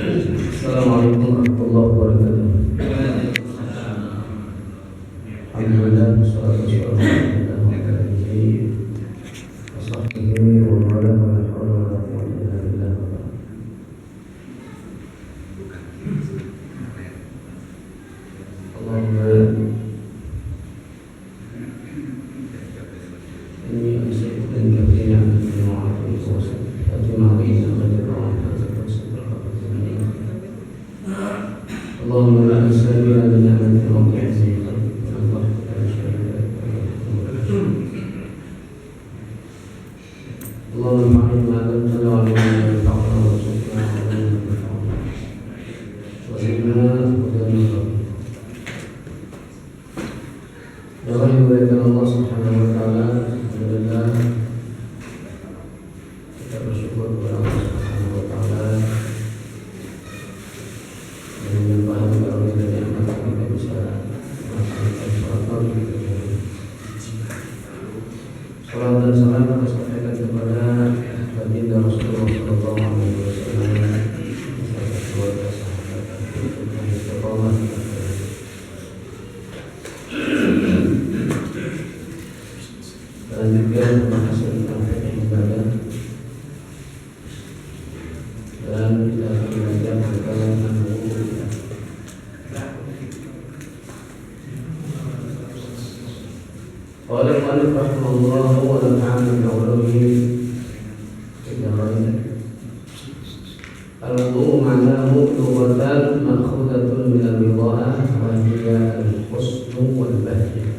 Assalamualaikum warahmatullahi wabarakatuh. Alhamdulillah, wassalatu wassalamu ala alihi wa sahbihi wa man wala wa la hawla wa la quwwata illa billah. Allahumma inni as'aluka min kulli ni'matin wa 'afiyatin wa sihhatin wa Allahumma la nas'aluka min ni'matin wa bi'izzatika Allah la syarika lak Allahumma ma'inna al-tala wa al-faqra wa al-sukra wa zidna wa zidna Doa yang diberikan Allah Subhanahu wa ta'ala. Alhamdulillah, kita bersyukur kepada Allah Subhanahu wa ta'ala yang menyembahkan karunia dan nikmat kita bisa melaksanakan sholat maghrib. Salam dan salam atas sampaikan kepada baginda Rasulullah sallallahu alaihi wasallam, keluarga sahabat dan istiqomah. Dan juga menghasilkan ibadah dan kita belajar tentang oleh Al-Mu'allif rahimahullah wa nafa'ana bi ulumuhi al-wudu' ma'nahu lughatan ma'khudatun min al-ridha'ah wa hiya al-husnu wal bahjah.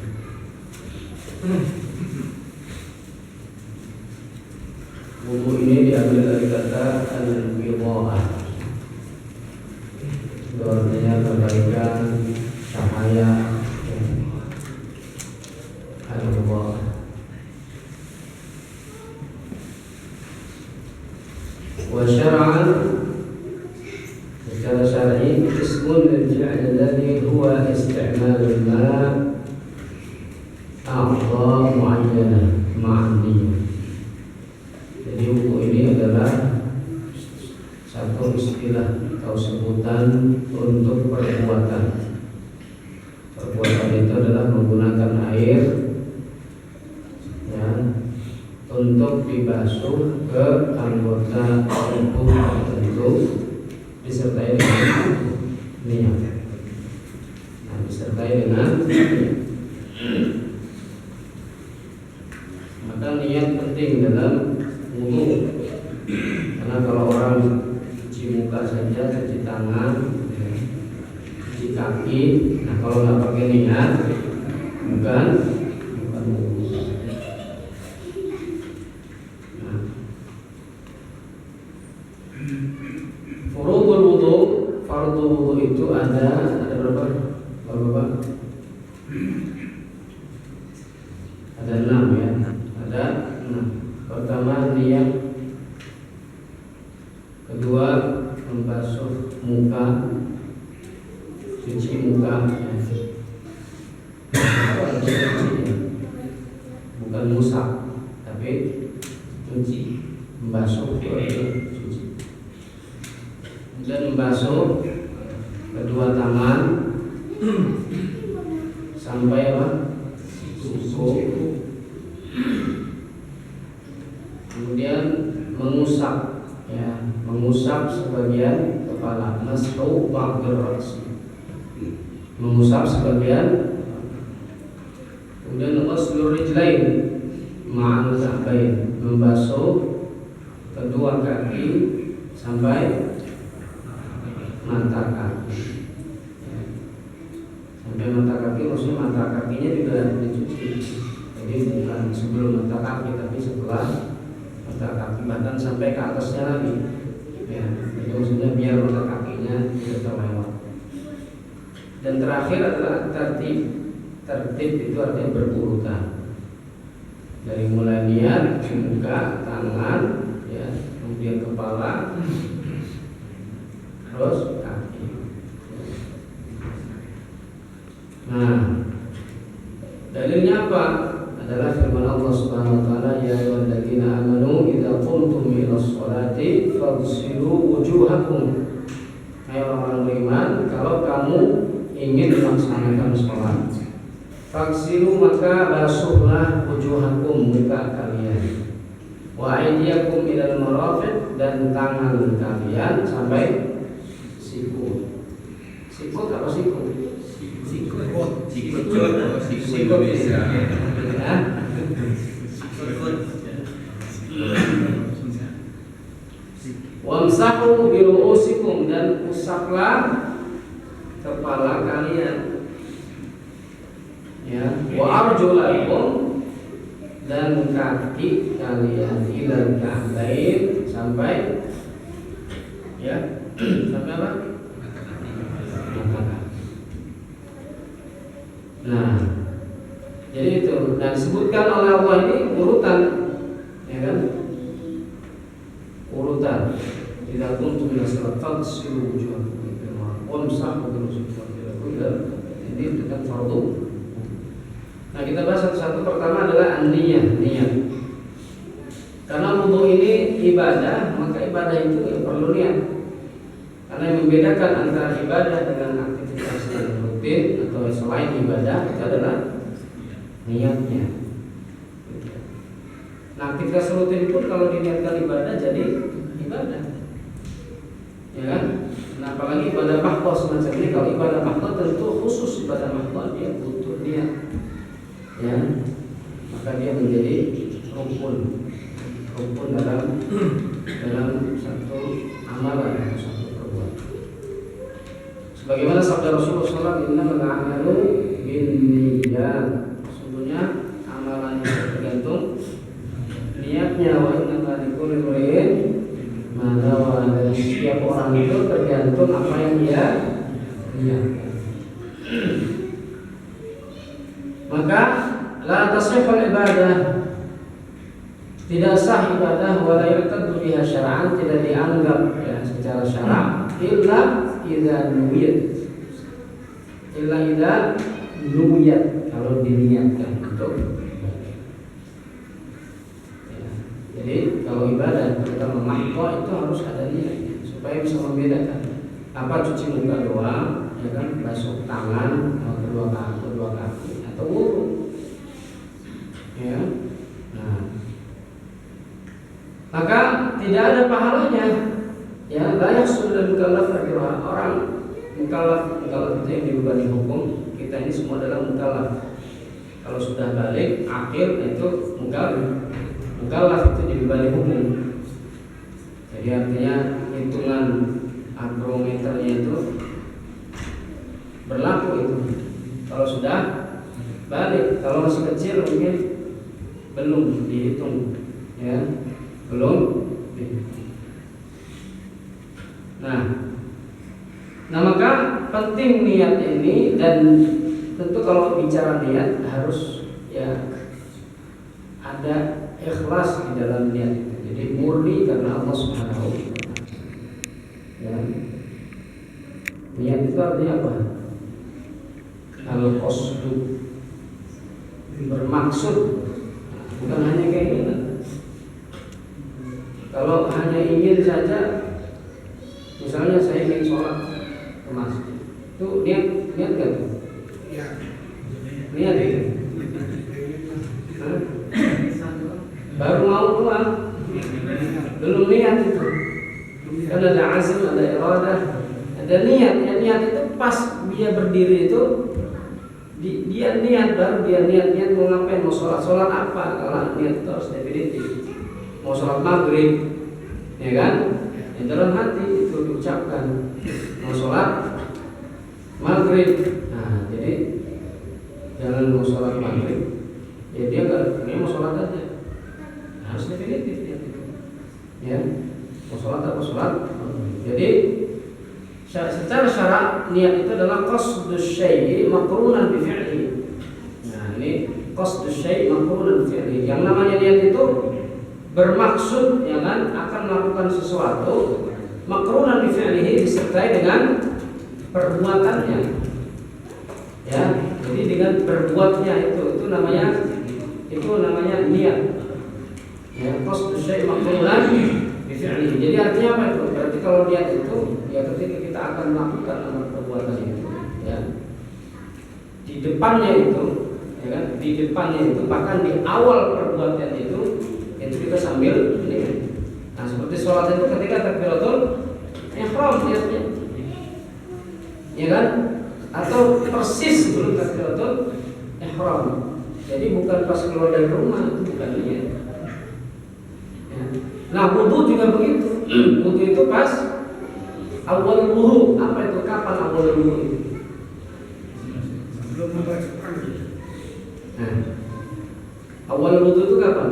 Wudu ini diambil dari kata al-ridha'ah, itu artinya kebaikan, cahaya, al-ridha'ah. Wa syar'an, secara syar'i, ismun lil-fi'l alladhi huwa isti'malul ma' a'dha mu'ayyanah ma'an niyyah. Jadi wudu ini adalah satu istilah atau sebutan untuk perbuatan. Perbuatan itu adalah menggunakan air ya, untuk dibasuh ke anggota tubuh tertentu disertai dengan niat. Nah, disertai dengan niat. Maka niat penting dalam wudu, karena kalau orang cuci muka saja, cuci tangan, cuci kaki, nah kalau nggak pakai niat bukan wudu. Nah, fardhu wudu, fardu wudu itu ada berapa? Bapak-bapak? Ada 6 ya. Ada 6. Pertama niat, kedua membasuh muka, cuci muka, bukan musab, tapi cuci, membasuh itu cuci. Dan membasuh kedua tangan sampai apa? Kuku. Kemudian mengusap, ya, mengusap sebagian kepala, mashu ba'dir ra'si, mengusap sebagian. Kemudian ghuslur rijlain ma'al ka'bain, membasuh kedua kaki sampai mata kaki. Ya. Sampai mata kaki, maksudnya mata kakinya juga dicuci. Jadi bukan sebelum mata kaki, tapi setelah mata kaki, bahkan sampai ke atasnya lagi. Ya, itu maksudnya biar mata kakinya tidak terlewat. Dan terakhir adalah tertib. Tertib itu artinya berurutan. Dari mulai niat, muka, tangan, ya, kemudian kepala, terus kaki. Nah, dalilnya apa? Adalah firman Allah Subhanahu wa taala, ya ayyuhalladzina amanu idza qumtum ilas sholati faghsilu wujuhakum hai orang beriman, kalau kamu ingin melaksanakan sholat, faksilu maka basuhlah wujuhakum, muka kalian, wa aydiyakum ilal marafiq, dan tangan kalian sampai siku. Sikut apa siku? Sikut bisa. Wamsahu biru'usikum, dan usaplah kepala kalian. Ya, wa arjulakum, dan kaki kalian ilal ka'bain, sampai ya, sampai apa? Nah, jadi itu. Dan disebutkan oleh Allah ini urutan, ya kan? Urutan. Tidak kuntum ila salat fagsilu wujuhakum wamsahu biru'usikum. Ini dengan fardu. Nah, kita bahas satu-satu. Pertama adalah niat. Karena wudu ini ibadah, maka ibadah itu perlu niat. Karena yang membedakan antara ibadah dengan aktivitas yang rutin atau selain ibadah itu adalah niatnya. Nah, aktivitas rutin pun kalau diniatkan ibadah jadi ibadah, ya kan? Nah, apalagi ibadah mahdhah semacam ini. Kalau ibadah mahdhah tentu khusus ibadah mahdhah, dia butuh niat, ya. Maka dia menjadi rukun dalam satu amalan atau satu perbuatan. Sebagaimana sabda Rasulullah SAW, innamal a'malu binniyat. Sesungguhnya amalan itu tergantung niatnya. Wa innama likulli imrin ma nawa. Dan setiap orang itu tergantung apa yang dia niatkan. Maka la tasihhul ibadah, tidak sah ibadah, wala yartaddu biha syar'an, tidak dianggap ya secara syara', illa idza nuwiyat, kalau diniatkan untuk ya. Jadi kalau ibadah kita mahdhah itu harus ada niat supaya bisa membedakan apa cuci muka doang, ya kan, basuh tangan, kedua kaki atau wudu, ya. Nah, maka tidak ada pahalanya, ya. Layak sudah mukallaf ajruha. Orang mukallaf itu yang dibebani hukum. Kita ini semua adalah mukallaf. Kalau sudah balik akhir itu mukallaf itu dibebani hukum. Jadi artinya hitungan agrometernya itu berlaku itu. Kalau sudah balik, kalau masih kecil mungkin belum dihitung, ya. Belum. Nah, maka penting niat ini, dan tentu kalau bicara niat harus ya ada ikhlas di dalam niat itu. Jadi murni karena Allah Subhanahu wa taala. Ya. Niat itu artinya apa? Al-qasdu, bermaksud, bukan hanya keinginan. Kalau hanya ingin saja, misalnya saya ingin sholat ke masjid, itu niat kan? Ya. Niat itu. Baru mau doang, belum niat itu. Kan ada azm, ada iradah, ada niat. Niat itu pas dia berdiri itu, dia niat, baru dia niat mau ngapain, mau sholat apa? Kalau niat itu harus definitif. Mau sholat maghrib, ya kan? Yang dalam hati itu diucapkan mau sholat maghrib. Nah, jadi jangan mau sholat maghrib, ya dia mau sholat aja, harus definitif ya, ya. Mau sholat apa sholat. Jadi secara syarak niat itu adalah qasdus syai'i maqrunan bi fi'li. Nah, ini qasdus syai' maqrunan bi fi'li. Yang namanya niat itu bermaksud, ya kan, akan melakukan sesuatu, makrunan bi fi'lihi, disertai dengan perbuatannya, ya. Jadi dengan berbuatnya itu namanya niat, ya. Qasdu syai' makrunan bi fi'lihi. Jadi artinya apa itu? Berarti kalau niat itu ya ketika kita akan akan melakukan amal perbuatan itu, ya, di depannya itu, ya kan, di depannya itu bahkan di awal perbuatan itu kita sambil ini. Nah, seperti sholat itu ketika takbiratul ihram niatnya, ya kan, atau persis sebelum takbiratul ihram. Jadi bukan pas keluar dari rumah, itu bukan niat. Ya. Nah, wudu juga begitu. Wudu itu pas awal wudu. Apa itu? Kapan awal wudu itu? Belum membaca Quran. Nah, awal wudu itu kapan?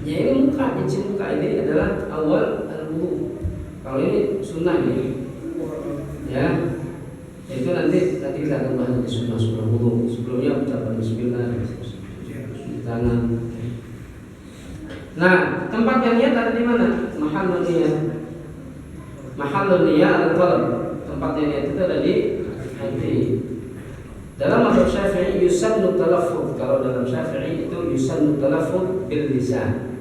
Ya ini muka, cuci muka ini adalah awal wudu. Kalau ini sunnah ini, ya, itu nanti kita akan bahas di sunnah wudu. Sebelumnya ucapan Bismillah di tangan. Nah, tempatnya niat ada di mana? Mahallun niyah. Mahallun niyah al-qalb. Tempatnya niat itu ada di hati. Dalam mazhab Syafi'i yusannu talaffuz. Kalau dalam Syafi'i itu yusannu talaffuz bil lisan.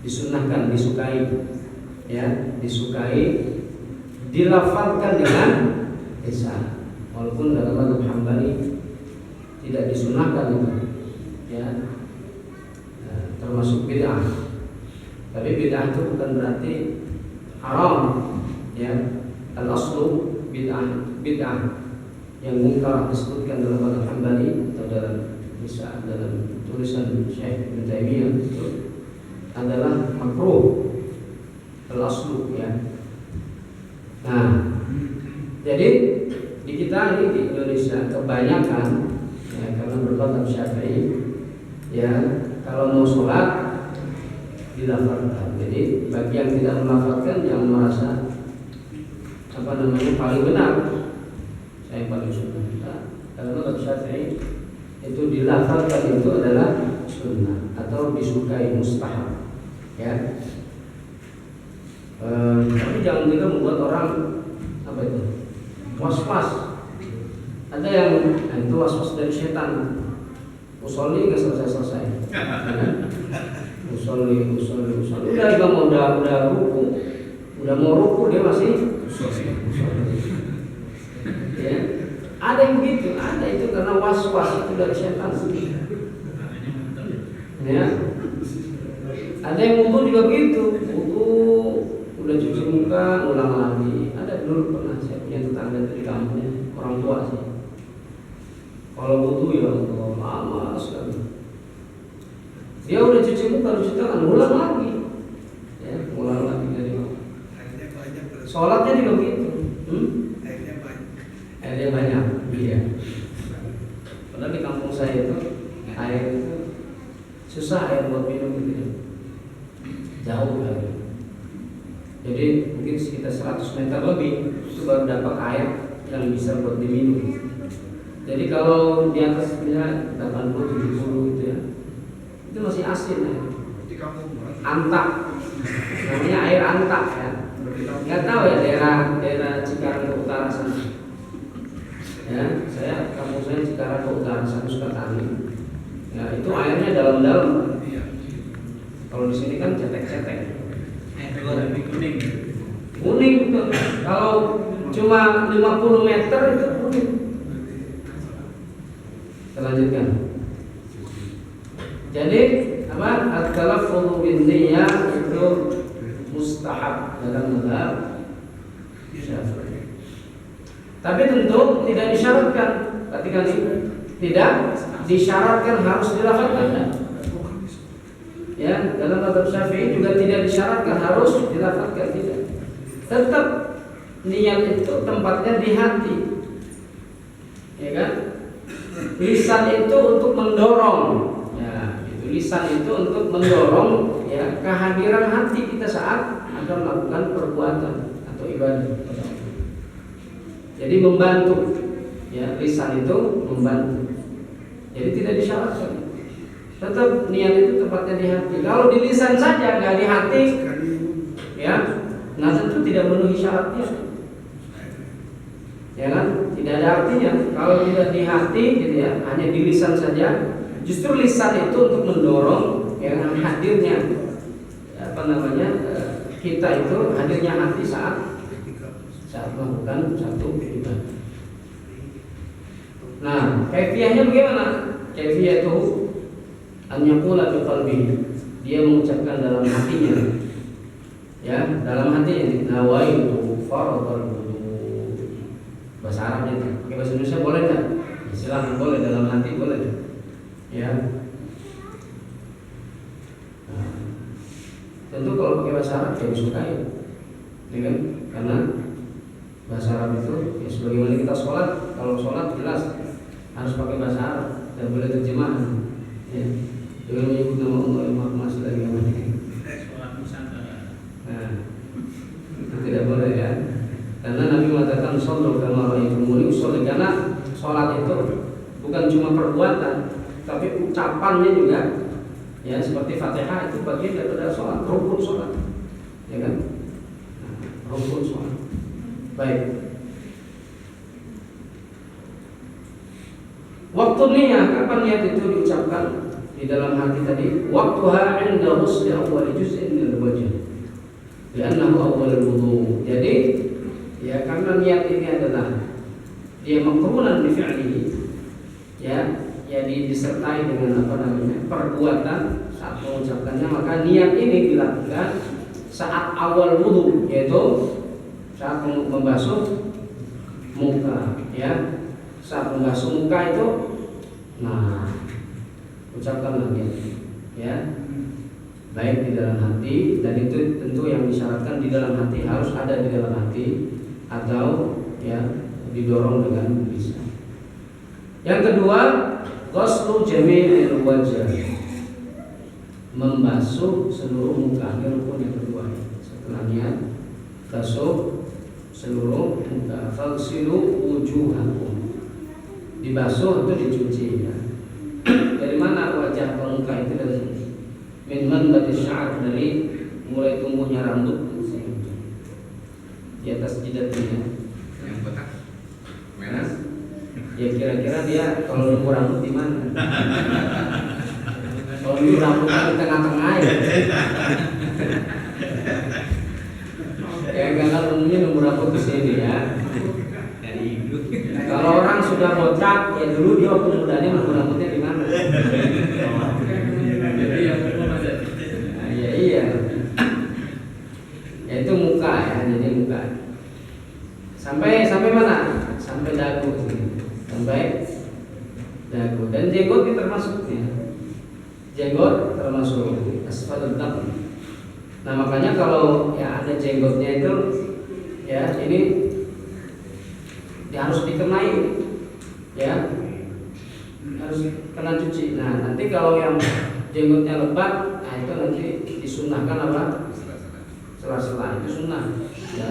Disunnahkan, disukai. Ya, disukai dilafalkan dengan lisan. Walaupun dalam mazhab Hambali tidak disunnahkan itu. Ya. Termasuk bid'ah. Tapi bid'ah itu bukan berarti haram, ya. Al-aslu bid'ah yang mungkar disebutkan dalam mazhab Hambali atau dalam tulisan Syekh Ibnu Taimiyah itu adalah makruh. Al-aslu, ya. Nah, jadi di kita ini di Indonesia kebanyakan, ya, karena bermadzhab Syafi'i, ya, kalau mau sholat dilafalkan. Jadi bagi yang tidak melafalkan yang merasa paling benar, saya paling sunnah. Kalau mazhab Syafi'i itu dilafalkan itu adalah sunnah atau disukai, mustahab, ya. Tapi jangan juga membuat orang was-was. Ada yang itu was-was dari setan. Usolli nggak selesai. Usolli. Udah ruku. Udah mau ruku dia masih usolli. Ya. Ada yang begitu, ada itu karena was-was itu dari setan. Ya. Ada yang wudu juga begitu. Wudu udah cuci muka, ulang lagi. Ada dulu pernah saya punya tetangga dari kampungnya, orang tua sih. Kalau wudu ya lama sekali. Dia udah cuci muka, cuci tangan, ulang lagi. Ya, ulang lagi dari bawah. Sholatnya juga begitu. Airnya banyak. Iya. Padahal di kampung saya itu air itu susah air buat minum gitu ya. Jauh air. Jadi mungkin sekitar 100 meter lebih itu baru dapat air yang bisa buat diminum. Jadi kalau di atas misalnya 80-70 gitu ya, itu masih asin ya. Antak, namanya air antak ya. Nggak tahu ya daerah Cikarang ke utara sana. Ya, kampung saya Cikarang ke utara sana Sukatani. Ya itu airnya dalam-dalam. Kalau di sini kan cetek-cetek. Kuning tuh. Kalau cuma 50 meter itu kuning. Kita lanjutkan. Jadi apa? At-talaffuz bin niyyah itu mustahab dalam mazhab Syafi'i. Tapi tentu tidak disyaratkan. Perhatikan ini, tidak disyaratkan harus dilafalkan. Ya, dalam mazhab Syafi'i juga tidak disyaratkan harus dilafalkan, tidak. Tetap niat itu tempatnya di hati. Ya kan? Lisan itu untuk mendorong. Ya, itu lisan itu untuk mendorong ya kehadiran hati kita saat akan melakukan perbuatan atau ibadah. Jadi membantu. Ya, lisan itu membantu. Jadi tidak disyaratkan. Tetap niat itu tempatnya di hati. Kalau di lisan saja nggak di hati, ya, nah tentu tidak memenuhi syaratnya. Ya kan? Tidak ada artinya. Kalau tidak di hati, gitu ya, hanya di lisan saja. Justru lisan itu untuk mendorong ya hadirnya kita itu hadirnya hati saat saat melakukan satu ibadah. Nah, kaifiyahnya bagaimana? Kaifiyah itu an yaqula bi qalbihi, dia mengucapkan dalam hatinya, ya, dalam hatinya, nawaitu fardhal wudu. Bahasa Arabnya itu, pakai bahasa Indonesia boleh nggak? Ya, silakan, boleh, dalam hati boleh, ya. Nah, tentu kalau pakai bahasa Arab ya disukai, ya kan? Karena bahasa Arab itu ya sebagaimana kita sholat, kalau sholat jelas harus pakai bahasa Arab dan boleh terjemahan, ya. Dengan menyebut nama Allah yang Maha Pengasih lagi yang Maha. Nah, itu tidak boleh, ya. Karena Nabi mengatakan shollu kama ra'aitumuni usolli, karena sholat itu bukan cuma perbuatan, tapi ucapannya juga, ya, seperti Fatihah itu bagian daripada sholat, rukun sholat, ya kan? Nah, rukun sholat. Baik. Waktu niyah, kapan niat itu diucapkan? Di dalam hati tadi, waktuha 'inda husni awwal juz'in min al-wajh, li'annahu awwal al-wudu. Jadi, ya, karena niat ini adalah dia maqrunan bi fi'lihi, ya, disertai dengan perbuatan saat mengucapkannya, maka niat ini dilakukan saat awal wudu, yaitu saat membasuh muka, ya. Saat membasuh muka itu, nah, ucapkanlah niat, ya, baik di dalam hati, dan itu tentu yang disyaratkan di dalam hati, harus ada di dalam hati, atau, ya, didorong dengan bisa. Yang kedua, ghuslu jami'il wajh, membasuh seluruh muka. Ini rukun yang kedua, ya. Setelah niat, basuh seluruh muka. Faghsilu wujuhakum, dibasuh itu dicuci, ya. Dari mana wajah atau muka itu? Dari min manbatis sya'ar, dari mulai tumbuhnya rambut di atas jidatnya. Yang botak merah. Ya, kira-kira dia kalau nunggu rambut di mana? Kalau nunggu rambutnya di tengah-tengah, ya. Ya, kalau umumnya nunggu rambut di sini, ya. Kalau orang sudah botak, ya dulu dia waktu mudanya nunggu rambutnya di mana? Nah, ya, iya. Ya, itu muka, ya, jadi muka. Sampai mana? Sampai dagu, sampai dagu. Dan jenggot ini termasuknya. Jenggot termasuk asfalul dhaqn. Nah, makanya kalau, ya, ada jenggotnya itu, ya, ini ya harus dikenai, ya, harus kena cuci. Nah, nanti kalau yang jenggotnya lebat, nah, itu nanti disunahkan apa? Sela-sela, itu sunnah, ya.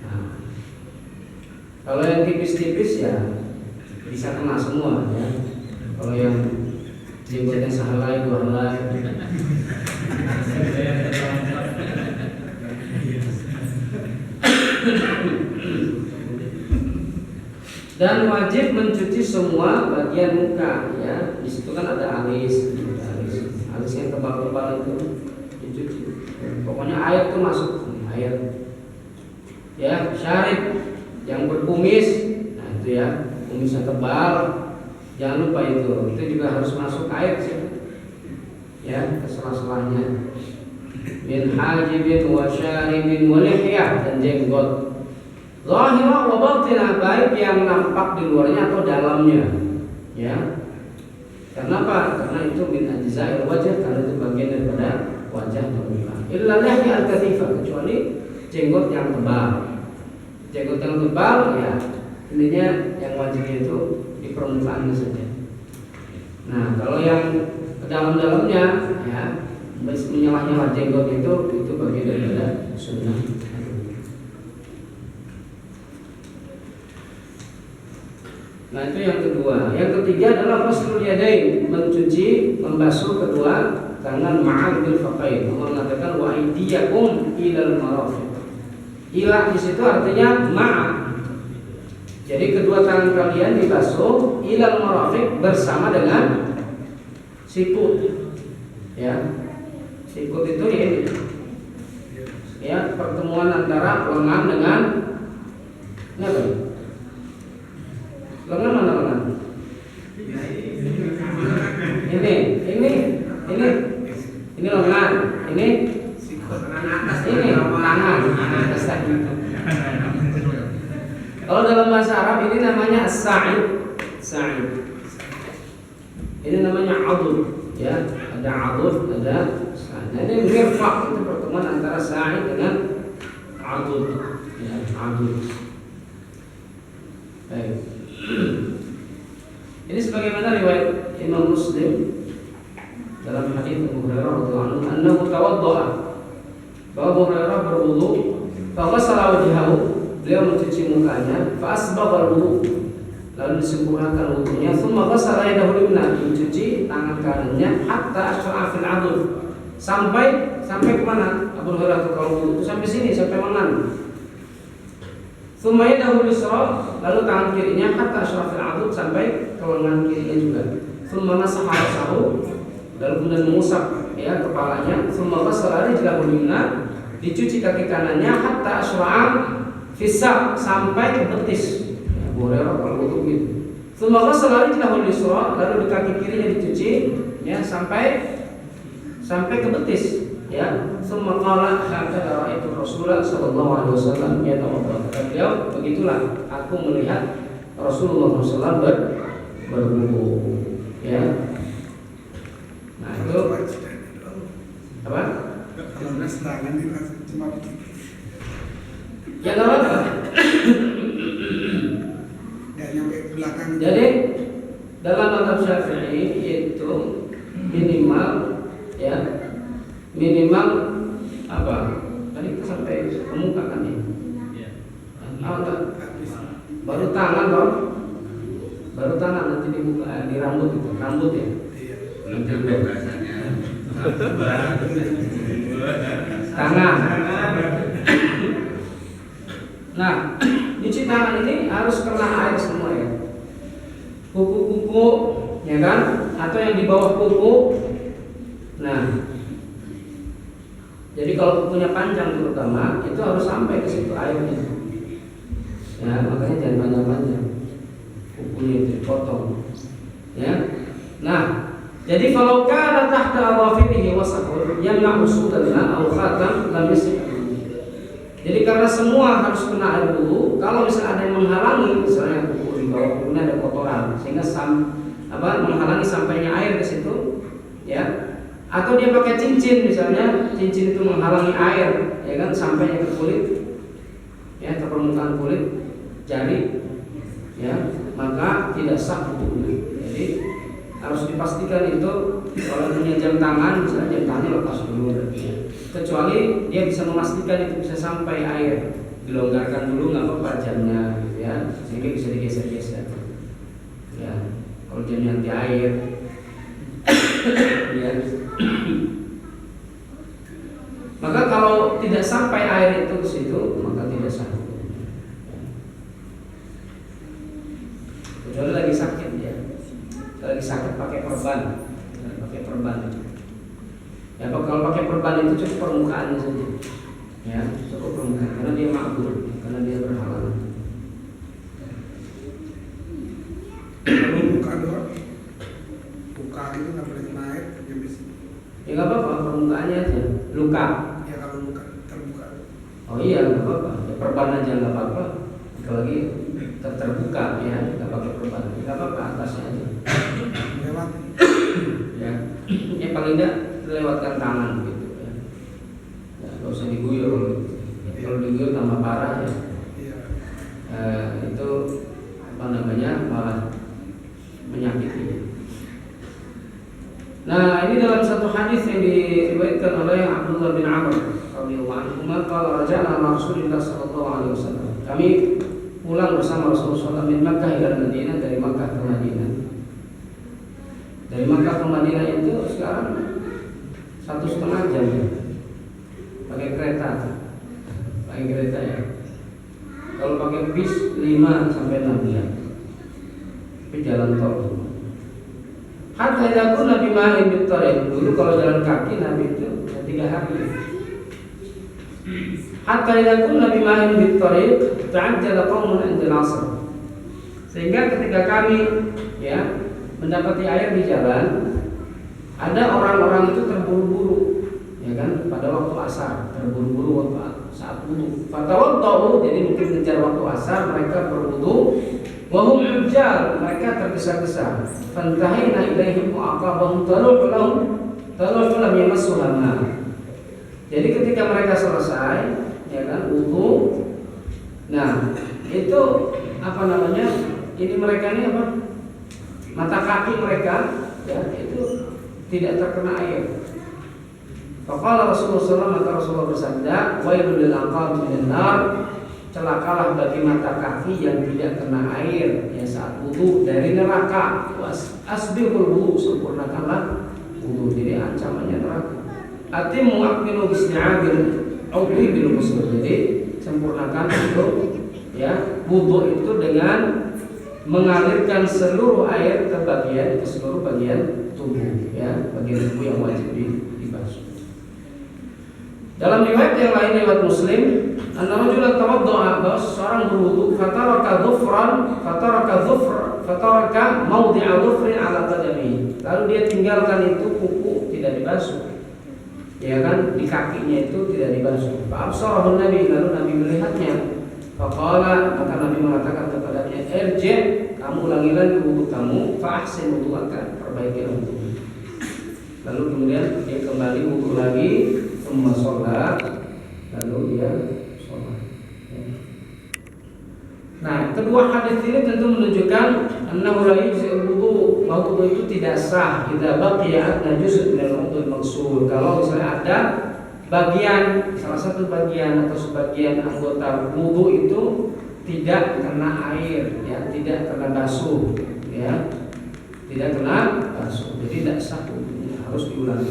Nah, kalau yang tipis-tipis, ya, bisa kena semua, ya. Kalau yang jenggotnya sehelai, dua helai, dan wajib mencuci semua bagian muka, ya. Di situ kan ada alis yang tebal-tebal itu dicuci. Pokoknya air itu masuk, air, ya. Syarib yang berkumis, nah itu, ya, kumisnya tebal, jangan lupa itu juga harus masuk air sih, ya, ke sela-selanya. Min hajibin wa syaribin wa lihyah, dan jenggot. Zahirah wa batinah, baik yang nampak di luarnya atau dalamnya, ya. Kenapa? Karena itu min ajza'il wajah, karena itu bagian daripada wajah atau muka. Illa lihya al-kathifah, kecuali jenggot yang tebal. Jenggot yang tebal, ya, intinya yang wajibnya itu di permukaannya saja. Nah, kalau yang ke dalam-dalamnya, ya, menyalah-nyalah jenggot itu bagian daripada sunnah. Nah, itu yang kedua. Yang ketiga adalah ghuslul yadain, mencuci, membasuh kedua tangan ma'al bil faqain. Allah mengatakan wa aydiyakum ilal marafiq. Ila di situ artinya ma'a. Jadi kedua tangan kalian dibasuh ilal marafiq, bersama dengan sikut. Ya. Sikut itu ini, ya, pertemuan antara lengan dengan Ini apa? Lengan mana lengan? Ini lengan, ini tangan. Kalau dalam bahasa Arab ini namanya as-sa'id. Ini namanya adud, ya. Ada adud, ada sa'id. Nah, ini mirfaq, itu pertemuan antara sa'id dengan adud. Ya, adud. Baik. Ini sebagaimana riwayat Imam Muslim dalam hadis Abu Hurairah radhiyallahu anhu, annahu tawaddaa. Bahwa Abu Hurairah berwudu, fa ghassala wajhahu, beliau mencuci mukanya, fa asbagha al-wudu, lalu disempurnakan wudunya, thumma ghassala yadahu al-yumna, mencuci tangan kanannya, hatta asra'a fil 'adud, sampai kemana? Abu Hurairah kalau wudu sampai sini, sampai lengan. Thumma yadahu al-yusra, lalu tangan kirinya hatta asra'a fil 'adud, sampai ke lengan kirinya juga. Thumma masaha ra'sahu, lalu kemudian mengusap ya kepalanya. Thumma ghassala rijlahu al-yumna, dicuci kaki kanannya, hatta asra'a fisaq, sampai ke betis. Abu Hurairah kalau wudu gitu. Thumma ghassala rijlahu al-yusra, lalu di kaki kirinya dicuci ya sampai ke betis ya. Thumma qala hakadha ra'aitu Rasulullah sallallahu alaihi wasallam yatawadda. Beliau begitulah aku melihat Rasulullah sallallahu alaihi wasallam berwudu ya. Nah itu apa? Kalau nggak tangan ini cuma begini. Ya nggak apa-apa. Nggak nyampe belakang. Jadi dalam mazhab Syafi'i itu minimal apa? Tadi kita sampai kemuka kan ya? Baru tangan dong. Baru tangan nanti dibuka di rambut itu, rambut ya. Belum cukup rasanya. Tangan. Nah, cuci tangan ini harus kena air semua ya. Kuku-kuku, ya kan? Atau yang di bawah kuku. Nah, jadi kalau kukunya panjang terutama, itu harus sampai ke situ airnya. Ya, makanya jangan panjang-panjang. Kukunya itu dipotong. Ya. Nah, jadi kalau kana tahta awafirihi wasaqul yamna'u sudana aw khatam lam yasih. Jadi karena semua harus kena air wudu, kalau misalnya ada yang menghalangi, misalnya kuku di bawah kukunya ada kotoran, sehingga menghalangi sampainya air ke situ, ya. Atau dia pakai cincin, misalnya cincin itu menghalangi air, ya kan, sampainya ke kulit, ya, ke permukaan kulit, jari, ya, maka tidak sah wudunya. Jadi harus dipastikan itu kalau punya jam tangan, misalnya jam tangannya lepas dulu, ya. Kecuali dia bisa memastikan itu bisa sampai air, dilonggarkan dulu nggak apa-apa jamnya, gitu ya, sehingga bisa digeser-geser. Ya, kalau jamnya anti air, ya. Maka kalau tidak sampai air itu ke situ, maka tidak sah. Kecuali lagi sakit ya, lagi sakit pakai perban. Ya, kalau pakai perban itu cukup permukaannya saja. Ya, cukup permukaan karena dia makbul, karena dia berhalangan. Kalau buka doang, buka itu nggak boleh kena air, yang bisa. Ya nggak apa-apa, permukaannya aja. Luka. Ya kalau buka terbuka. Oh iya, nggak apa-apa. Ya, perban aja nggak apa-apa. Apalagi terbuka ya, nggak pakai perban. Nggak apa-apa, atasnya aja. Lewat. Ya, yang paling tidak terlewatkan tangan gitu ya. Ya, nggak usah diguyur. Kalau diguyur tambah parah ya. Iya. Itu apa namanya, malah menyakiti. Nah, ini dalam satu hadis yang diriwayatkan oleh Abdullah bin Amr radhiyallahu anhu, qala raja'na ma Rasulillah sallallahu alaihi wasallam. Kami pulang bersama Rasulullah SAW min Makkah ila Madinah, dari Makkah ke Madinah. Dari Makkah ke Madinah itu sekarang 1,5 jam ya. Pakai kereta ya. Kalau pakai bis 5 sampai 6 jam. Tapi jalan tol. Hatta idza kunna bi ma'in bittariq. Dulu kalau jalan kaki Nabi itu 3 hari. Hatta idza kunna bi ma'in bittariq, ta'ajjala qaumun 'inda al-'asr. Sehingga ketika kami ya mendapati air di jalan, ada orang-orang itu terburu-buru, ya kan, pada waktu asar, terburu-buru saat wudu. Fatawaddau, jadi mungkin mengejar waktu asar, mereka berwudu. Wa hum ujjal, mereka tergesa-gesa. Fantahina ilaihim wa aqabahum taluhu lam yamassuha ma. Jadi ketika mereka selesai, ya kan, wudu, nah itu apa namanya? Ini mereka ini apa? Mata kaki mereka, ya itu tidak terkena air. Faqala Rasulullah SAW, maka Rasulullah bersabda, wailul lil aqab minan nar, celakalah bagi mata kaki yang tidak kena air ya saat wudu dari neraka. Asbiqul wudu, sempurnakanlah wudu. Jadi ancamannya neraka. Atimu aqmilu bisti'abil udhi bil ghusl. Jadi sempurnakan itu ya wudu itu dengan mengalirkan seluruh air ke seluruh bagian tubuh, ya, bagian tubuh yang wajib dibasuh. Dalam riwayat yang lain, riwayat Muslim, anna rajulan tawadda'a, bahwa seorang berwudu, fataraka mawdi'a dhufrin 'ala qadamihi. Lalu dia tinggalkan itu kuku tidak dibasuh. Ya kan, di kakinya itu tidak dibasuh. Fa absarahu Nabi, lalu Nabi melihatnya. Faqala, maka Nabi mengatakan kepadanya, irji', kamu ulangi lagi wudu kamu, fa ahsin wudu'aka, perbaiki wudu. Lalu kemudian dia kembali wudu lagi, thumma sholat, lalu dia sholat. Nah, kedua hadis ini tentu menunjukkan annahu la yujzi'ul wudu, bahwa wudu itu tidak sah idza baqiya adna juz' min al-'udhul maghsul. Kalau misalnya ada bagian, salah satu bagian atau sebagian anggota wudu itu tidak kena air, ya, tidak kena basuh, ya, tidak kena basuh, jadi tidak sah wudunya, harus diulangi.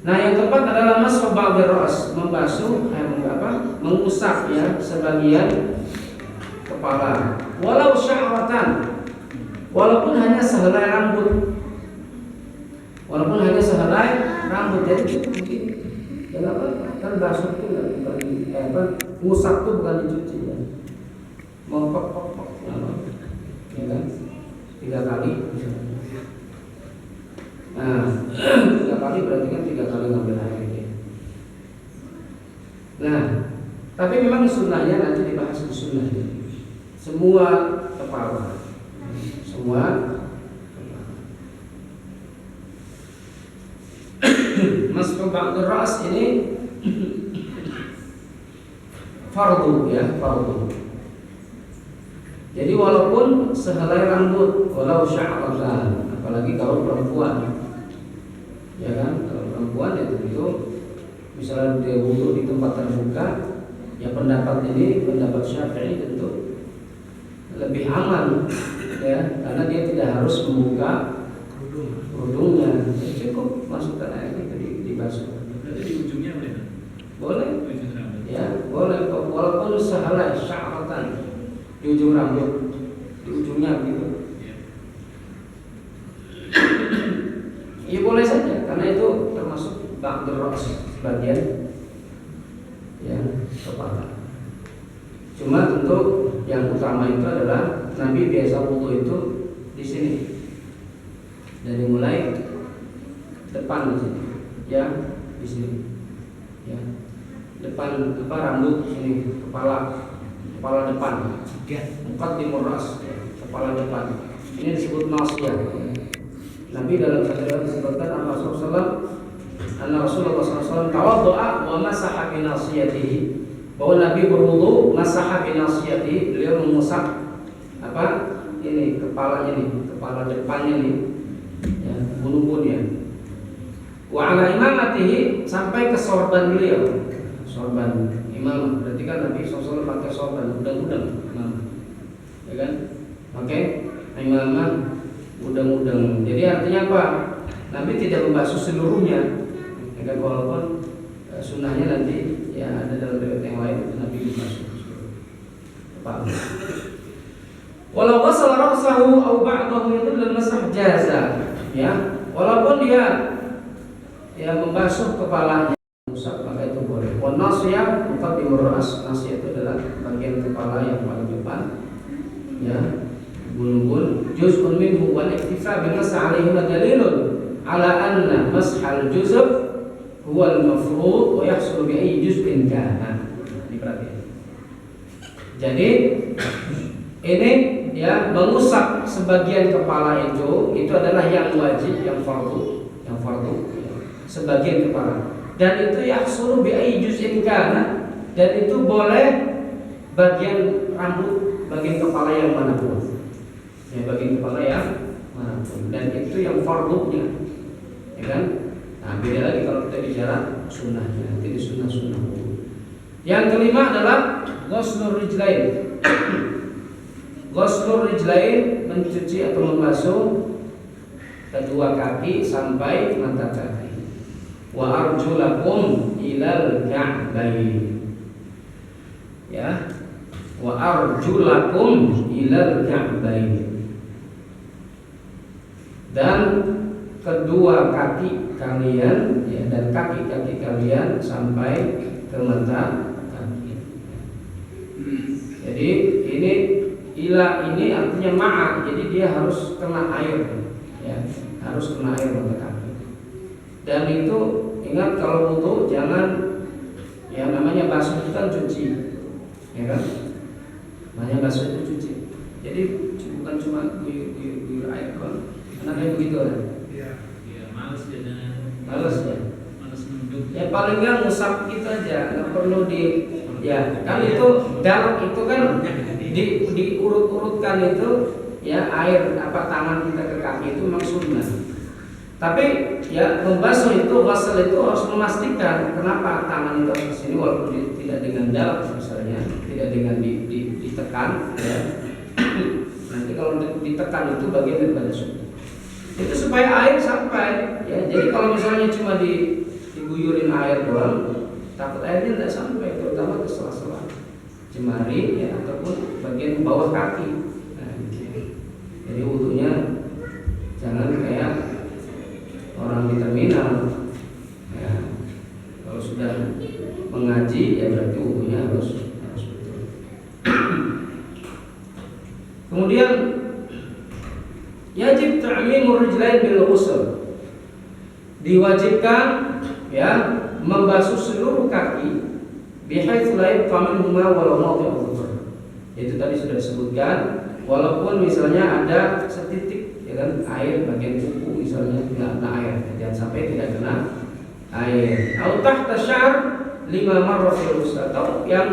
Nah, yang keempat adalah mashu ba'dhi ra's, membasuh, mengusap ya sebagian kepala, walau sya'ratan, walaupun hanya sehelai rambut, jadi mungkin ya apa, kan basuh itu bukan ngusap itu bukan dicuci ya, mempok ya kan, 3 kali. Nah, 3 kali berarti kan 3 kali ngambil air ya. Nah, tapi memang sunnahnya nanti dibahas di sunnahnya. Semua kepala. Mashu ba'dhi ra's ini fardu ya, fardu. Jadi walaupun sehelai rambut, walau sya'ratan, apalagi kalau perempuan, ya kan, kalau perempuan ya tentu misalnya dia wudu di tempat terbuka, ya pendapat ini, pendapat Syafi'i tentu lebih aman, ya, karena dia tidak harus membuka kerudungnya, ya, cukup masukkan air itu dibasuh. Berarti di ujungnya boleh, ya, boleh, walaupun sehelai sya'ratan di ujung rambut, di ujungnya gitu. Ya boleh saja, karena itu termasuk ba'dhi ra's, sebagian ya kepala. Cuma tentu yang utama itu adalah Nabi biasa wudu itu di sini, dari mulai depan di sini, ya, di sini, ya, depan rambut sini, kepala depan, muqaddimur ra's, kepala depan. Ini disebut nasiyah. Nabi dalam satu riwayat disebutkan anna Rasulullah SAW tawaddu'a wa masaha bi nasiyatihi, bahwa Nabi berwudu masaha bi nasiyatihi, beliau mengusap apa? Ini kepalanya nih, kepala depannya nih, ya, bulu-bulunya. Wa ala imamatihi, sampai ke sorban beliau. Sorban imam, berarti kan Nabi SAW pakai sorban, udang-udang, ya kan? Pakai imamah udang-udang. Jadi artinya apa? Nabi tidak membasuh seluruhnya, ya kan, walaupun sunnahnya nanti ya ada dalam riwayat yang lain Nabi membasuh kepala. Walau ghasala ra'sahu aw ba'dahu yadullu al-masah jaza, ya, walaupun dia ya membasuh kepalanya, maka itu boleh. Wan nasiyah muqaddimur ras, nasiyah itu adalah bagian kepala yang paling depan. Ya, bulu-bulu juz'un minhu wal iktifa bi nas 'alaihi dalilun ala anna mashal juz' huwa al-mafruḍ wa yahsul bi ayyi juz'in kana. Diperhatikan. Jadi ini ya, mengusap sebagian kepala itu adalah yang wajib, yang fardu, sebagian kepala. Dan itu yahsul bi ayyi juz'in kana, dan itu boleh bagian rambut, bagian kepala yang manapun. Ya, bagian kepala yang manapun. Dan itu yang fardunya. Ya kan? Nah, beda lagi kalau kita bicara sunnahnya. Jadi sunnah-sunnah. Yang kelima adalah ghuslur rijlain. Ghuslur rijlain, mencuci atau membasuh kedua kaki sampai mata kaki. Wa arjulakum ilal ka'bayn. Ya. Wa arjulakum ilal ka'bayn. Dan kedua kaki kalian, ya, dan kaki-kaki kalian sampai ke mata kaki. Jadi ini ila ini artinya ma'a, jadi dia harus kena air, ya, harus kena air mata kaki. Dan itu ingat, kalau wudu jangan, ya, namanya basuh itu kan cuci, ya kan? Namanya basuh itu cuci. Jadi bukan cuma guyur air doang. Karena begitu kan? Iya. Iya, males jadinya. Males ya. Males nunduk. Ya paling nggak ngusap gitu aja, nggak perlu di, ya kan itu darah itu kan diurut-urutkan itu, ya, air apa tangan kita ke kaki itu memang sunnah. Tapi ya membasuh itu, ghusl itu harus memastikan kenapa tangan itu harus ke sini, walaupun tidak dengan dalam misalnya, tidak dengan ditekan, ya. Nanti kalau ditekan itu bagian daripada sunnah. Itu supaya air sampai, ya. Jadi kalau misalnya cuma diguyurin air doang, takut airnya tidak sampai, terutama ke sela-sela jemari, ya, ataupun bagian bawah kaki. Nah, gitu. Jadi wudunya jangan kayak orang di terminal. Ya, kalau sudah mengaji, ya berarti wudunya harus betul. Kemudian yajib ta'mimur rijlain bil ghusl. Diwajibkan, ya, membasuh seluruh kaki bihaitsu la yabqa minhuma walau mawdi'un. Itu tadi sudah disebutkan, walaupun misalnya ada setitik, ya kan, air bagian kuku misalnya tidak kena air, jangan sampai tidak kena air. Au tahta sya'r 5 marrat fil ghusl, atau yang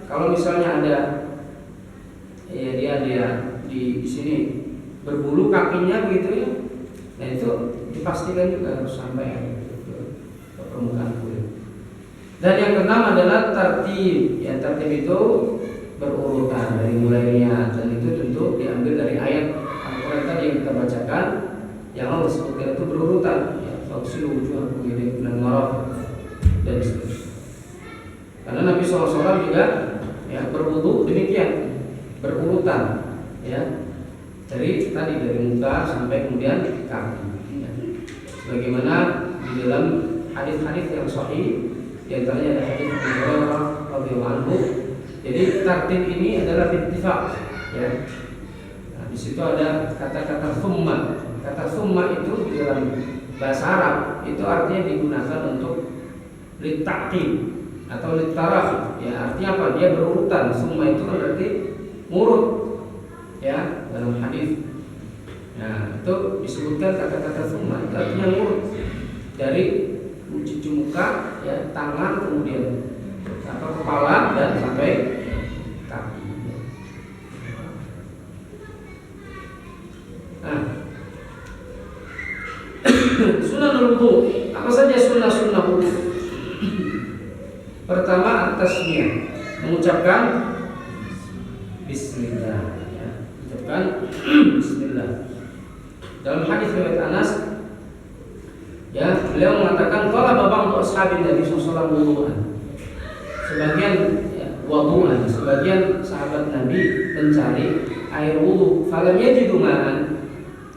kalau misalnya ada, ya, dia di sini berbulu kakinya begitu, ya. Nah itu dipastikan juga harus sampai ke permukaan kulit. Dan yang keenam adalah tertib. Ya, tertib itu berurutan dari mulainya, dan itu tentu diambil dari ayat Al-Quran tadi yang kita bacakan, yang Allah sebutkan itu berurutan. Ya, faghsilu wujuhakum ilal marafiq dan seterusnya. Karena Nabi SAW juga, ya, berwudu demikian, berurutan, ya. Dari muka sampai kemudian kaki, ya. Sebagaimana di dalam hadis-hadis yang sahih, di antaranya ada hadis Abu Hurairah radhiyallahu anhu. Jadi tartib ini adalah ittifaq, ya. Nah, di situ ada kata-kata summa. Kata summa itu di dalam bahasa Arab itu artinya digunakan untuk littaqib atau littaraf. Ya, artinya apa? Dia berurutan. Summa itu kan berarti ngurut, ya, dalam hadis. Nah, itu disebutkan kata-kata summa itu artinya ngurut dari cuci muka, ya, tangan, kemudian kepala dan sampai kaki. Nah, sunnah wudu. Apa saja sunnah wudu? Pertama, at-tasmiyah, mengucapkan bismillah, ya. Mengucapkan bismillah. Dalam hadis riwayat Anas, ya, beliau mengatakan qala babang untuk ashabin Nabi sallallahu alaihi wasallam. Sebagian, ya, wudu'an, sebagian sahabat Nabi mencari air wudu, falam yajidu ma'an,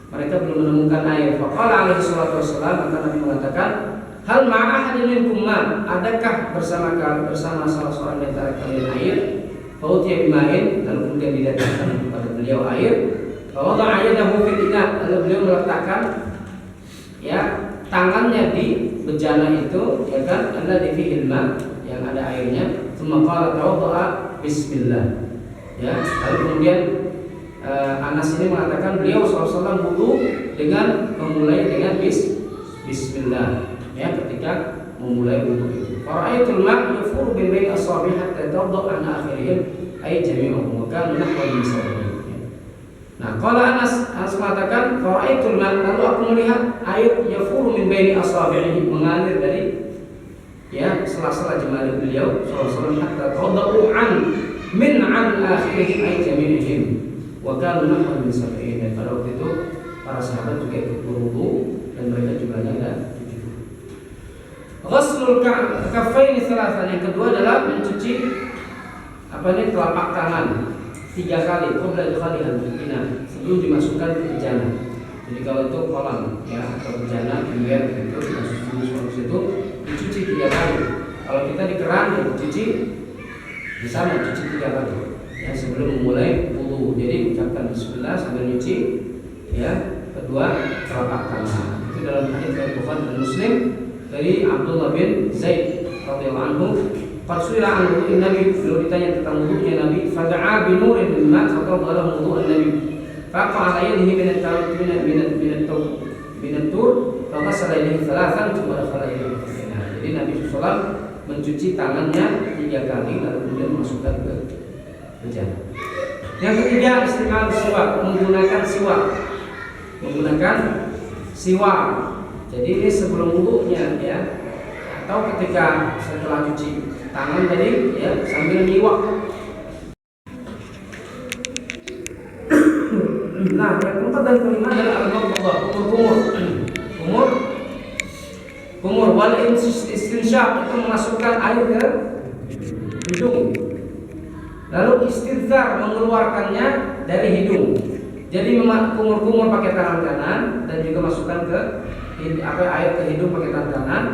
mereka belum menemukan air. Faqala alaihi salatu wassalam, maka Nabi mengatakan Hal ma'ahadin minkum ma, adakah bersama salah seorang di antara kalian air? Fautiya bima'in, lalu kemudian didatangkan kepada beliau air. Fa wada'a yadahu fil ina, lalu beliau meletakkan ya tangannya di bejana itu, ya kan, alladzi fihi ma, yang ada airnya. Tsumma qala tawadda'a bismillah. Ya, lalu kemudian Anas ini mengatakan beliau SAW wudu dengan memulai dengan bismillah. Ya, ketika memulai wudu itu. Fara'aitul ma' yafuru bi baini asabi' hatta tadda an akhirihim ay jami'uhum wa kana nahwa al-musawwir. Nah, qala Anas mengatakan fara'aitul ma', lalu aku melihat air yafuru min baini asabi'ihi, mengalir dari ya sela-sela jemari beliau sallallahu alaihi wasallam hatta tadda an akhirihim ay jami'ihim wa kana nahwa al-musawwir. Dan pada waktu itu para sahabat juga ikut berwudu dan mereka jumlahnya ada. Ghuslul kaffaini thalathan, yang kedua adalah mencuci telapak tangan 3 kali qabla idkhaliha al-ina, sebelum dimasukkan ke bejana. Jadi kalau itu kolam ya atau bejana kemudian itu dimasukkan ke situ dicuci 3 kali. Kalau kita di keran ya dicuci di sana cuci 3 kali ya sebelum memulai wudu. Jadi ucapkan bismillah sambil nyuci ya kedua telapak tangan. Itu dalam hadis riwayat Bukhari dan Muslim dari Abdullah bin Zaid radhiyallahu anhu, qasuila an wudu'in Nabi, beliau ditanya tentang wudu'nya Nabi, fada'a bi nurin min ma' faqala wudu'an Nabi, faqa 'ala yadihi min at-tur faghasala yadihi thalathan thumma dakhala yadihi. Jadi Nabi sallallahu mencuci tangannya 3 kali lalu kemudian memasukkan ke bejana. Yang ketiga, istimal siwak, menggunakan siwak. Jadi ini sebelum wudunya ya, atau ketika setelah cuci tangan tadi ya sambil nyiwak. Nah, yang keempat dan kelima adalah al-mabdhah, kumur wal istinsyaq, itu memasukkan air ke hidung. Lalu istinthar, mengeluarkannya dari hidung. Jadi kumur pakai tangan kanan dan juga masukkan ke air ke hidung pakai tangan kanan,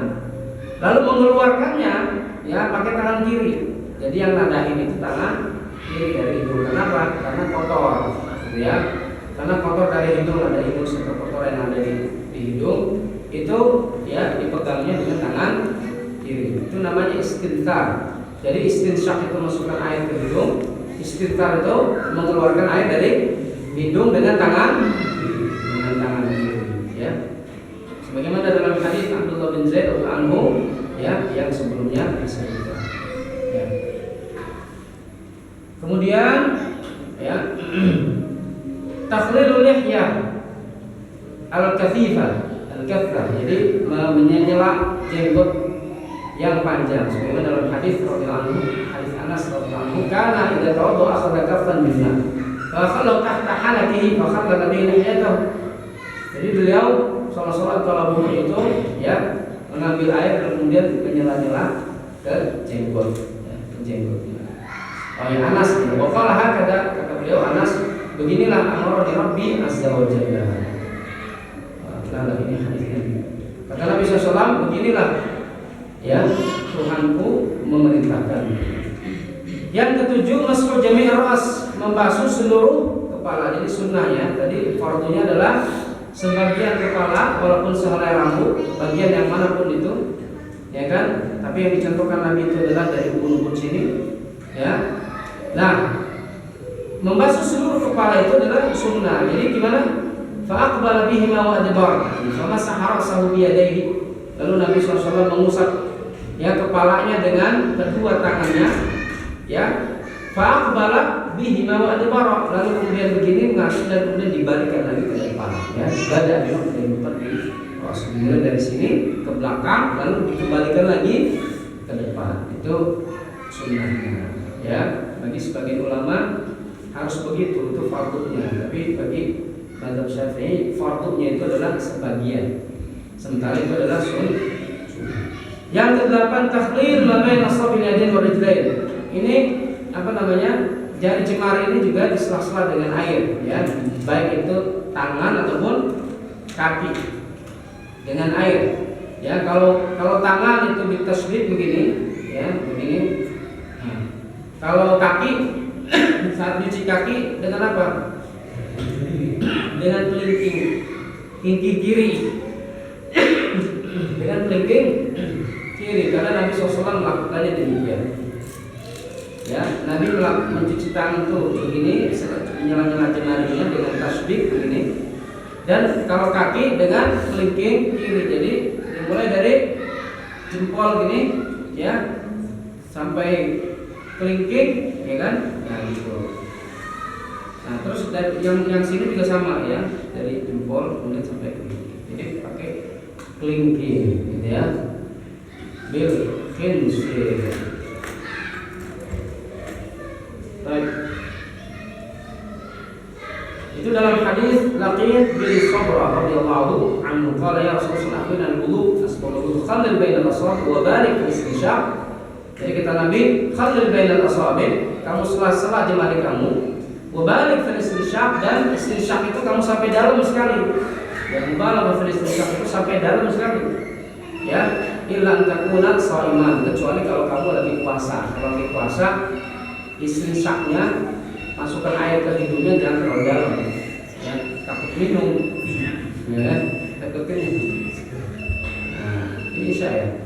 lalu mengeluarkannya ya pakai tangan kiri. Jadi yang nadahin itu tangan kiri dari hidung. Kenapa? Karena kotor, gitu ya. Karena kotor dari hidung, ada hidung serta kotor yang ada di hidung itu ya dipegangnya dengan tangan kiri. Itu namanya istinthar. Jadi istinsyaq itu masukkan air ke hidung, istinthar itu mengeluarkan air dari hidung dengan tangan kiri, ya. Sebagaimana dalam hadis Abdullah bin Zaid radhiyallahu anhu ya yang sebelumnya disebutkan. Ya. Kemudian ya takhlilul lihyah al-kathifah, jadi menyela jenggot yang panjang. Sebagaimana dalam hadis radhiyallahu anhu, hadis Anas radhiyallahu anhu, kana idza tawadda akhadha kaffan min ma' fa khalqa tahta halaqihi fa khalla bihi lihyatahu. Jadi beliau sholat kalau wudu itu ya mengambil air dan kemudian menyela-nyela ke jenggot, ya, ke jenggotnya. Oh ya Anas, waqala kata beliau Anas, beginilah amarani Rabbi azza wa jalla. Nah, ini hadis Nabi. Kata Nabi SAW, beginilah ya Tuhanku memerintahkan. Yang ketujuh, mashu jami' ras, membasuh seluruh kepala. Jadi sunnahnya tadi fardunya adalah sebagian kepala walaupun sehelai rambut, bagian yang manapun itu, ya kan? Tapi yang dicontohkan Nabi itu adalah dari ubun-ubun sini, ya. Nah, membasuh seluruh kepala itu adalah sunnah. Jadi gimana? Fa'aqbala bihima wa adbar, famasaha ra'sahu biyadayhi. Lalu Nabi SAW mengusap ya kepalanya dengan kedua tangannya, ya. Fa'aqbala bihima wa adbar, lalu kemudian begini mengasih dan kemudian dibalikkan lagi ke depan, ya. Bada diputar di ras, mulai dari sini ke belakang lalu dikembalikan lagi ke depan. Itu sunnahnya, ya. Bagi sebagian ulama harus begitu, itu fardunya. Tapi bagi mazhab Syafi'i fardunya itu adalah sebagian, sementara itu adalah sunnah. Yang ke-8, takhlil ma baina asabil yadain wa rijlain. Ini apa namanya? Jari jemari ini juga disela-sela dengan air, ya. Baik itu tangan ataupun kaki dengan air. Ya, kalau tangan itu ditasbih begini, ya, begini. Nah, kalau kaki saat cuci kaki dengan apa? Dengan kelingking kiri. Dengan kelingking kiri, karena Nabi SAW melakukannya demikian. Ya, Nabi mencuci tangan tuh begini, nyala-nyala jemarinya dengan tasbih begini. Dan kalau kaki dengan kelingking kiri, jadi dimulai dari jempol gini, ya, sampai kelingking, ya kan? Nah, gitu. Nah, terus dari yang sini juga sama, ya, dari jempol kemudian sampai kelingking. Jadi pakai kelingking, gitu ya. Bil khinsir. Baik. Itu dalam hadis Laqit bin Sabra radhiyallahu anhu qala ya Rasulullah akhirna al-wudu asbaghu khallil bainal asabi' wa barik fi istinshaq. Jadi kata Nabi, khallil bainal asabi', kamu sela-sela jemari kamu, wa barik fi istinshaq, dan istinshaq itu kamu sampai dalam sekali. Dan mubalagha fi istinshaq itu sampai dalam sekali. Ya, illa takuna shaiman, kecuali kalau kamu lagi puasa. Kalau lagi puasa, istinshaqnya masukkan air ke hidungnya jangan terlalu dalam, ya, takut minum, ya, takut kenyang. Nah, ini saya.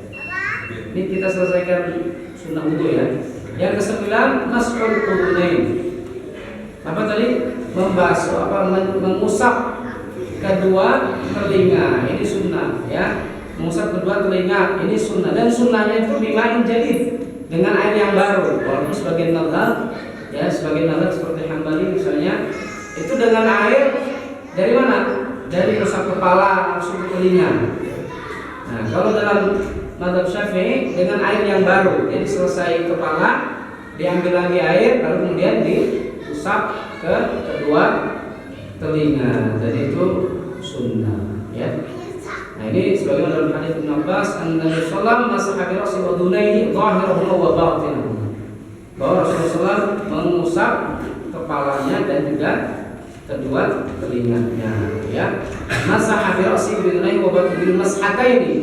Ini kita selesaikan sunnah wudu, ya. Yang kesembilan, mas'ul udhunain. Apa tadi? Membasuh mengusap kedua telinga. Ini sunnah, ya. Mengusap kedua telinga ini sunnah, dan sunnahnya itu bima'in jadid, dengan air yang baru. Walaupun sebagian nazar, ya, sebagai nazar seperti Hambali misalnya, itu dengan air dari mana? Dari usap kepala langsung ke telinga. Nah, kalau dalam mazhab Syafi'i dengan air yang baru, jadi selesai kepala diambil lagi air, lalu kemudian diusap ke kedua telinga. Jadi itu sunnah, ya. Nah, ini sebagaimana dalam hadis Ibnu Abbas, Nabi sallallahu alaihi wasallam masaha bi ra'si wa udhunayhi dhahirahuma wa batinahuma, bahwa Rasulullah mengusap kepalanya dan juga kedua telinganya, ya. Masaha bi ra'si wa udhunayhi wa batinahuma mas'hataini,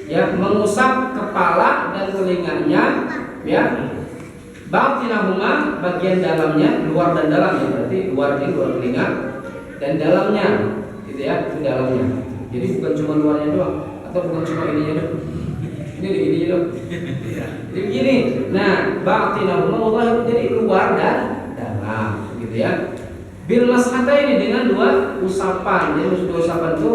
ya, mengusap kepala dan telinganya, ya. Batinahuma, bagian dalamnya, luar dan dalamnya, berarti luar telinga dan dalamnya, gitu ya, itu dalamnya. Jadi bukan cuma luarnya doang, atau bukan cuma ininya doang. Ini doang. Jadi begini. Nah, batinahuma wallahi, jadi luar dan dalam, gitu ya. Bil mashata ini dengan dua usapan. Jadi maksud dua usapan itu,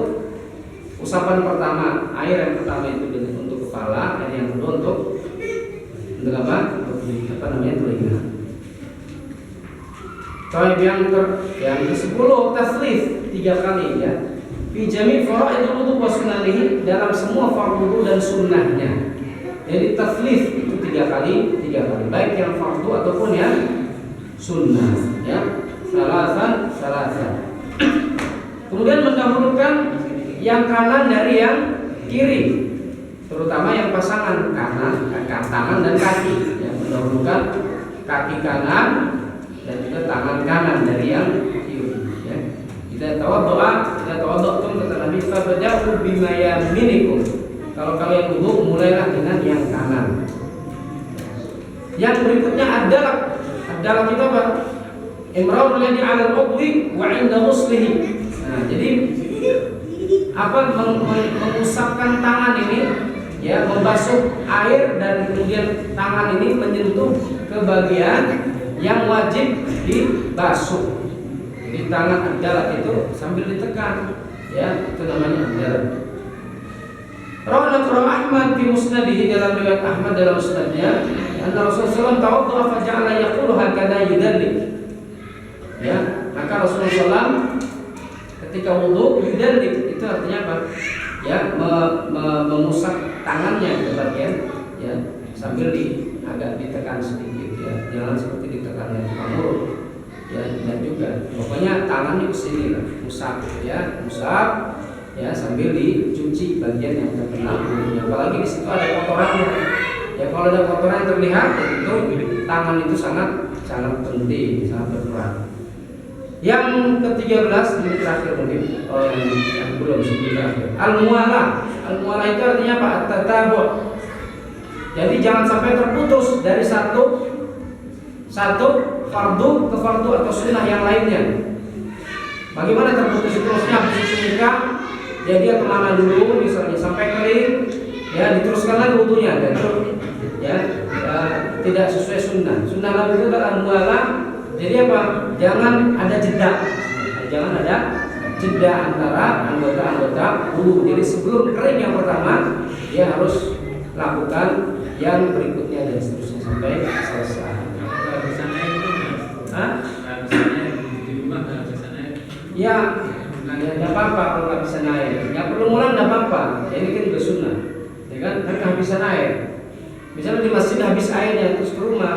usapan pertama, air yang pertama itu untuk kepala, dan yang kedua untuk apa? Apa namanya, telinga. Taib yang ke-10 tasrif 3 kali, ya. Fi jami' fara'idul wudu wa sunnanihi, dalam semua fardu wudu dan sunnahnya. Jadi tasrif itu 3 kali, baik yang fardu ataupun yang sunnah, ya. Salasan. Kemudian mendahulukan yang kanan dari yang kiri, terutama yang pasangan tangan dan kaki, ya. Mendahulukan kaki kanan dan juga tangan kanan dari yang kiri, ya. Kita tawadhu'tum, kata Nabi, fabda'u bima yaminikum. Kalau kalian wudu, mulailah dengan yang kanan. Yang berikutnya adalah itu apa? Imra'ul ladzi 'ala al-udwi wa 'inda ghuslihi. Nah, jadi apa, mengusapkan tangan ini, ya, membasuh air dan kemudian tangan ini menyentuh ke bagian yang wajib dibasuh. Jadi tangan adalah itu sambil ditekan, ya, itu namanya adalah. Rawahu Ahmad fi musnadihi, dalam riwayat Ahmad dalam musnadnya, anna Rasulullah tawaddaa fa ja'ala yaqulu hakadha yudallik. Ya, maka Rasulullah ketika wudu yudallik itu artinya apa? Ya, mengusap tangannya ke bagian, ya, sambil agak ditekan sedikit, ya. Jangan seperti ditekan yang murut, ya, dan juga pokoknya tangannya ke sini lah, usap, ya, ya, sambil dicuci bagian yang terkena bulunya. Apalagi di situ ada kotorannya, ya. Kalau ada kotoran yang terlihat, itu tangan itu sangat penting, sangat berperan. Yang ke-13 ini terakhir mungkin. Oh yang belum sebelum terakhir. Al-mualah. Al-mualah itu artinya apa? At-tatabu'. Jadi jangan sampai terputus dari satu fardu ke fardu atau sunnah yang lainnya. Bagaimana terputus itu? Maksudnya habis nikah, jadi dia kemana dulu, misalnya sampai kering, ya diteruskan lagi wudunya, dan tidak sesuai sunnah. Sunnah Nabi itu adalah mualah. Jadi apa? Jangan ada jeda, antara anggota-anggota wudu. Jadi sebelum kering yang pertama, dia harus lakukan yang berikutnya dan seterusnya sampai selesai. Kalau bisa naik itu Mas. Hah? Kalau bisa naik di rumah kalau bisa naik. Ya, tidak apa-apa kalau nggak bisa naik. Yang perlu ngulang tidak apa-apa. Ya, ini kan juga sunnah, ya kan? Kan nggak bisa naik. Misalnya di masjid habis airnya terus ke rumah.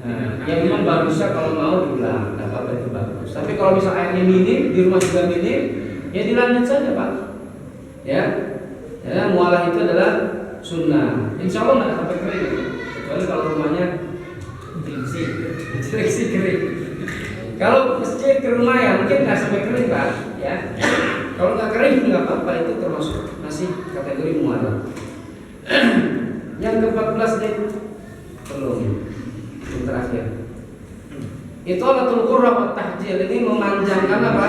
Nah, ya memang bagusnya kalau mau diulang, tidak apa-apa itu bagus. Tapi kalau misal airnya minim, di rumah juga minim, ya dilanjut saja Pak. Ya, mualah itu adalah sunnah. Insya Allah nggak sampai kering, kecuali kalau rumahnya triksi kering. Kalau masjid ke rumah ya mungkin nggak sampai kering Pak. Ya, kalau nggak kering nggak apa-apa, itu termasuk masih kategori mualah. Yang ke-14 nih belum. Yang terakhir. Itu alatul qurra wa tahjil, ini memanjangkan apa?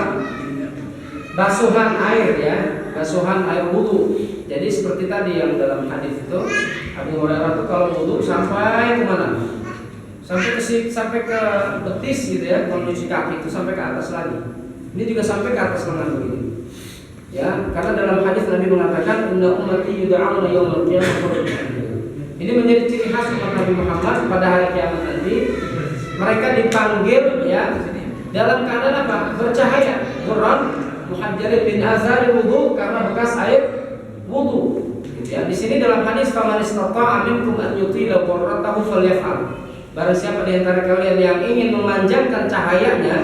Basuhan air ya, basuhan air wudu. Jadi seperti tadi yang dalam hadis itu, Abu Hurairah itu kalau wudu sampai ke mana? Sampai ke betis gitu ya, kalau nyuci kaki itu sampai ke atas lagi. Ini juga sampai ke atas lengan begini. Ya, karena dalam hadis Nabi mengatakan inna ummati yud'auna yaumil qiyamah. Ini menjadi ciri khas umat Nabi Muhammad pada hari kiamat nanti. Mereka dipanggil ya dalam keadaan apa? Bercahaya, Quran muhajjalin bin azari wudu, karena bekas air wudu. Gitu ya. Di sini dalam hadis faman istata'a minkum an yutila qurratahu falyaf'al. Barang siapa di antara kalian yang ingin memanjangkan cahayanya,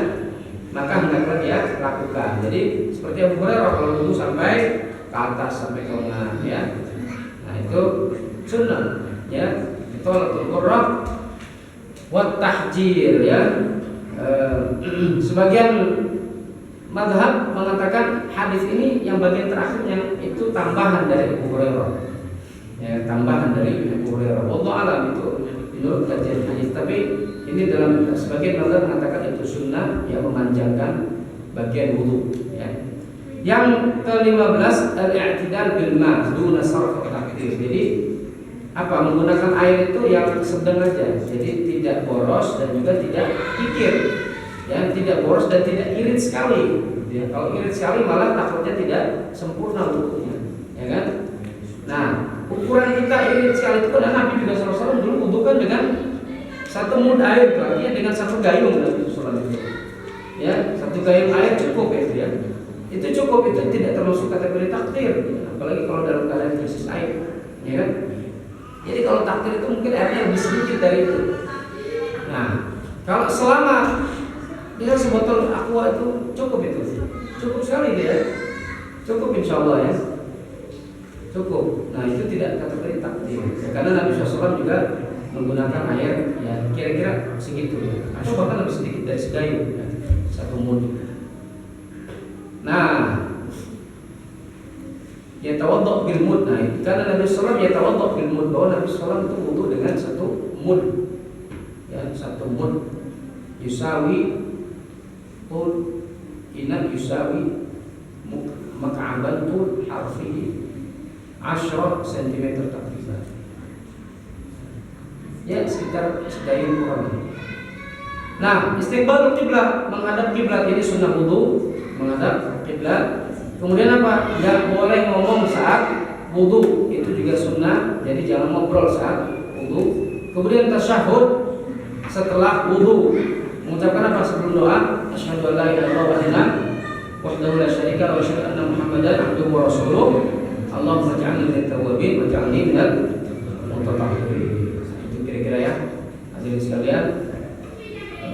maka hendaklah dia lakukan. Jadi seperti Abu Hurairah kalau wudu sampai ke atas, sampai ke lengan ya. Nah itu sunnah ya, itu alatul qurra wa tahjil ya. Sebagian mazhab mengatakan hadis ini yang bagian terakhirnya itu tambahan dari Abu Hurairah. Ya, tambahan dari Abu Hurairah. Wallahu alam itu menurut kajian hadis, tapi ini dalam sebagian mazhab mengatakan itu sunnah yang memanjangkan bagian wudu ya. Yang ke-15 al-i'tidal bil ma' duna sarf wa taqdir. Jadi apa? Menggunakan air itu yang sedang aja. Jadi tidak boros dan juga tidak kikir. Ya, tidak boros dan tidak irit sekali. Ya, kalau irit sekali malah takutnya tidak sempurna wudunya, ya kan? Nah, ukuran kita irit sekali itu kan Nabi juga SAW dulu wudukan dengan satu mud air, artinya dengan satu gayung Nabi SAW itu. Ya, satu gayung air cukup ya. Itu cukup, itu tidak termasuk kategori takdir, apalagi kalau dalam keadaan krisis air, ya kan? Jadi kalau takdir itu mungkin airnya lebih sedikit dari itu. Nah, kalau selama dia sebotol aqua itu cukup sekali dia, cukup insya Allah ya, cukup. Nah itu tidak kategori takdir, karena Nabi SAW juga menggunakan air ya kira-kira segitu ya, atau bahkan lebih sedikit dari segayung ya, satu mud. Nah, yatawaddo bil mud. Nah, karena Nabi SAW yatawaddo bil mud, bahwa Nabi SAW itu wudu dengan satu mud. Ya, satu mud yusawi tul ina yusawi mak'aban tul harfihi 10 cm takriban. Ya, sekitar segayung kurang. Nah, istiqbalul kiblat, menghadap kiblat ini sunnah wudu, menghadap kiblat. Kemudian apa? Enggak boleh ngomong saat wudu, itu juga sunnah. Jadi jangan ngobrol saat wudu. Kemudian tasyahud setelah wudu, mengucapkan apa sebelum doa? Asyhadu an la ilaha illallah wahdahu la syarika lahu wa asyhadu anna Muhammadan abduhu wa rasuluh. Allahumma ij'alni minat tawwabin waj'alni minal mutatahhirin. Itu kira-kira ya. Hadirin sekalian,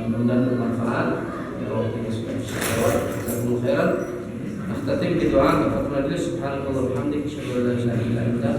mudah-mudahan bermanfaat. Kalau kita sudah jawab, jazakumullahu khairan. Nakhtatim bi du'a kafatul majlis subhanallahi wa bihamdihi asyhadu an la ilaha illa anta